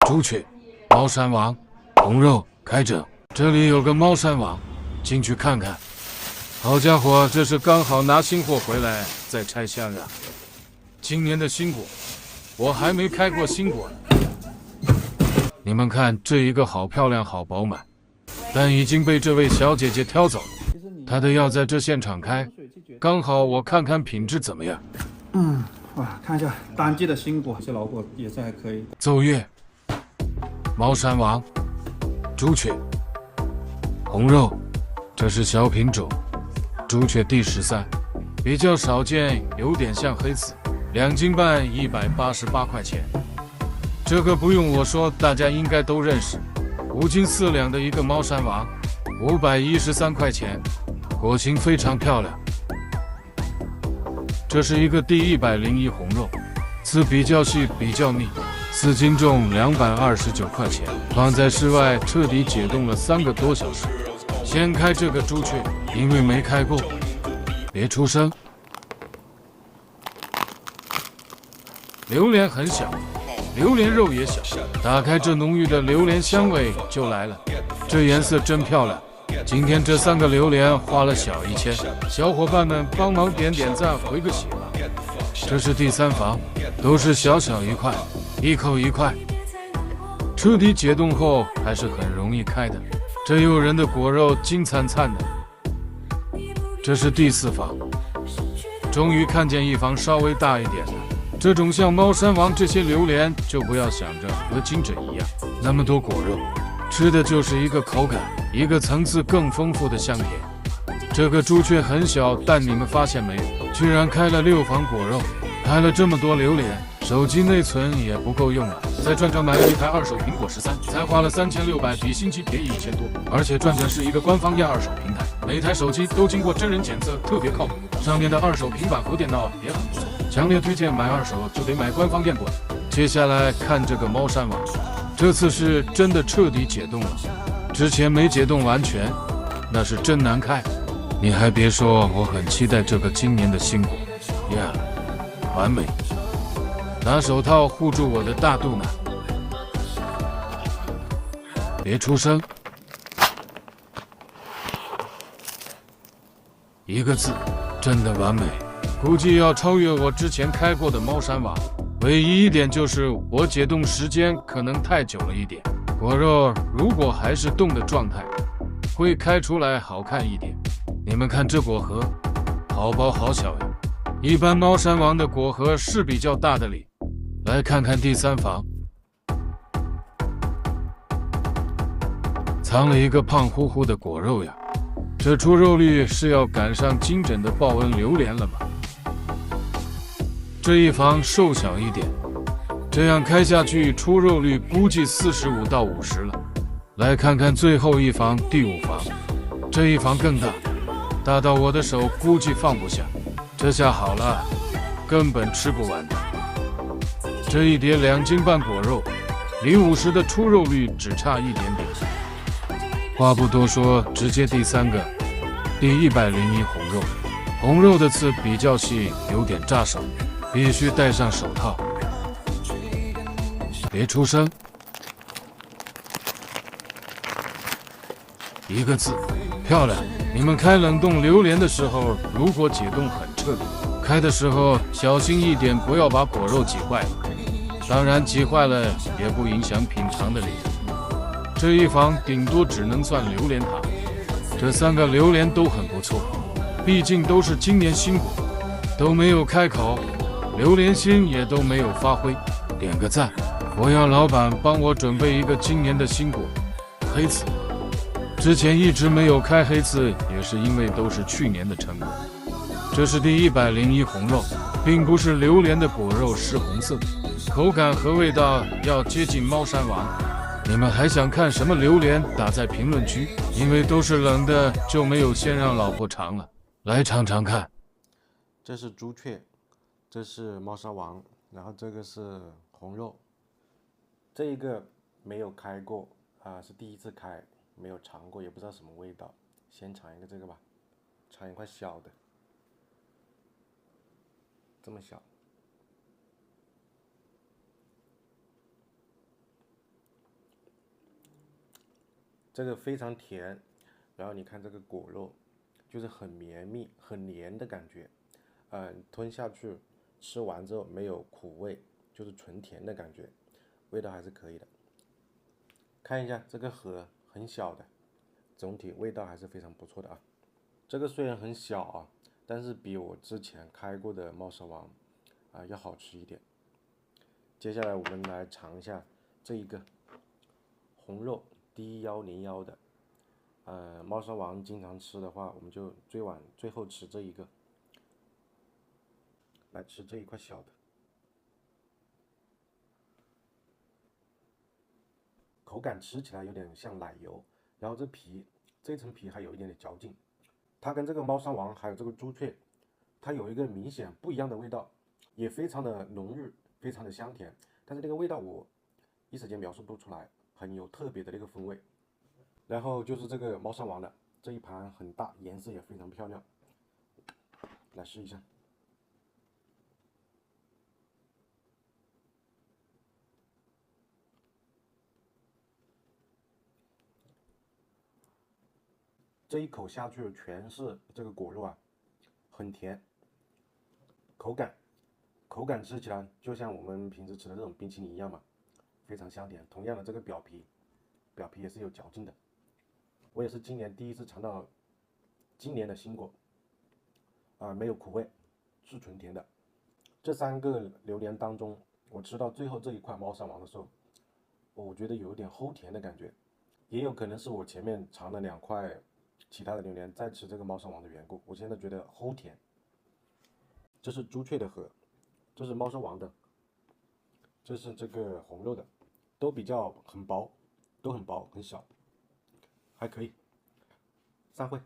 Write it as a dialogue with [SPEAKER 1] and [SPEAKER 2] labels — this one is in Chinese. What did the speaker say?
[SPEAKER 1] 朱雀，猫山王，红肉开整。这里有个猫山王，进去看看。好家伙，这是刚好拿新货回来再拆箱啊！今年的新果，我还没开过新果呢。你们看，这一个好漂亮，好饱满，但已经被这位小姐姐挑走了。她的要在这现场开，刚好我看看品质怎么样。
[SPEAKER 2] 哇，看一下当季的新果，这老果也是还可以。
[SPEAKER 1] 奏乐，猫山王，朱雀，红肉，这是小品种，朱雀第13，比较少见，有点像黑刺，2斤半，188块钱。这个不用我说，大家应该都认识，5斤4两的一个猫山王，513块钱，果形非常漂亮。这是一个第101红肉，刺比较细，比较密，4斤重，229块钱。放在室外彻底解冻了3个多小时。先开这个朱雀，因为没开过，别出声。榴莲很小，榴莲肉也小，打开这浓郁的榴莲香味就来了。这颜色真漂亮。今天这3个榴莲花了小1000，小伙伴们帮忙点点赞，回个喜吧。这是第3房，都是小小一块，一口一块。彻底解冻后还是很容易开的。这诱人的果肉金灿灿的。这是第4房，终于看见一房稍微大一点的。这种像猫山王这些榴莲，就不要想着和金枕一样那么多果肉，吃的就是一个口感，一个层次更丰富的香甜。这个朱雀很小，但你们发现没有，居然开了6房果肉，开了这么多榴莲，手机内存也不够用了。在转转买了一台二手苹果13，才花了3600，比新机便宜1000多。而且转转是一个官方验二手平台，每台手机都经过真人检测，特别靠谱。上面的二手平板和电脑也很不错，强烈推荐买二手就得买官方验过的。接下来看这个猫山王，这次是真的彻底解冻了，之前没解冻完全，那是真难开。你还别说，我很期待这个今年的新果呀，完美。拿手套护住我的大肚腩，别出声。一个字，真的完美，估计要超越我之前开过的猫山王。唯一一点就是我解冻时间可能太久了一点，果肉如果还是冻的状态，会开出来好看一点。你们看这果核，好薄好小呀。一般猫山王的果核是比较大的哩。来看看第3房，藏了一个胖乎乎的果肉呀，这出肉率是要赶上金枕的报恩榴莲了吗？这一房瘦小一点，这样开下去出肉率估计45到50了。来看看最后一房第5房，这一房更大，大到我的手估计放不下，这下好了，根本吃不完的。这一碟2斤半果肉，离50的出肉率只差一点点。话不多说，直接第3个，第101红肉。红肉的刺比较细，有点扎手，必须戴上手套。别出声。一个字，漂亮。你们开冷冻榴莲的时候，如果解冻很彻底，开的时候小心一点，不要把果肉挤坏了。当然挤坏了也不影响品尝的理。这一房顶多只能算榴莲塔，这3个榴莲都很不错，毕竟都是今年新果，都没有开口，榴莲心也都没有发挥，点个赞。我要老板帮我准备一个今年的新果，黑刺。之前一直没有开黑刺，也是因为都是去年的成果。这是第101红肉，并不是榴莲的果肉是红色，口感和味道要接近猫山王。你们还想看什么榴莲？打在评论区，因为都是冷的，就没有先让老婆尝了。来尝尝看。
[SPEAKER 3] 这是朱雀，这是猫山王，然后这个是红肉。这一个没有开过是第1次开，没有尝过，也不知道什么味道。先尝一个这个吧，尝一块小的，这么小。这个非常甜，然后你看这个果肉，就是很绵密、很黏的感觉，吞下去，吃完之后没有苦味，就是纯甜的感觉，味道还是可以的。看一下这个盒很小的，总体味道还是非常不错的啊。这个虽然很小啊，但是比我之前开过的猫舌王要好吃一点。接下来我们来尝一下这一个红肉 D101的，猫舌王经常吃的话，我们就最后吃这一个，来吃这一块小的，口感吃起来有点像奶油，然后这层皮还有一点点嚼劲，它跟这个猫山王还有这个朱雀，它有一个明显不一样的味道，也非常的浓郁，非常的香甜，但是这个味道我一时间描述不出来，很有特别的那个风味。然后就是这个猫山王的这一盘很大，颜色也非常漂亮，来试一下。这一口下去全是这个果肉啊，很甜，口感吃起来就像我们平时吃的这种冰淇淋一样嘛，非常香甜。同样的这个表皮也是有嚼劲的。我也是今年第一次尝到今年的新果，没有苦味，是纯甜的。这3个榴莲当中，我吃到最后这一块猫山王的时候，我觉得有点齁甜的感觉，也有可能是我前面尝了2块其他的榴莲再吃这个猫山王的缘故，我现在觉得齁甜。这是朱雀的核，这是猫山王的，这是这个红肉的，都比较很薄，都很薄很小，还可以。散会。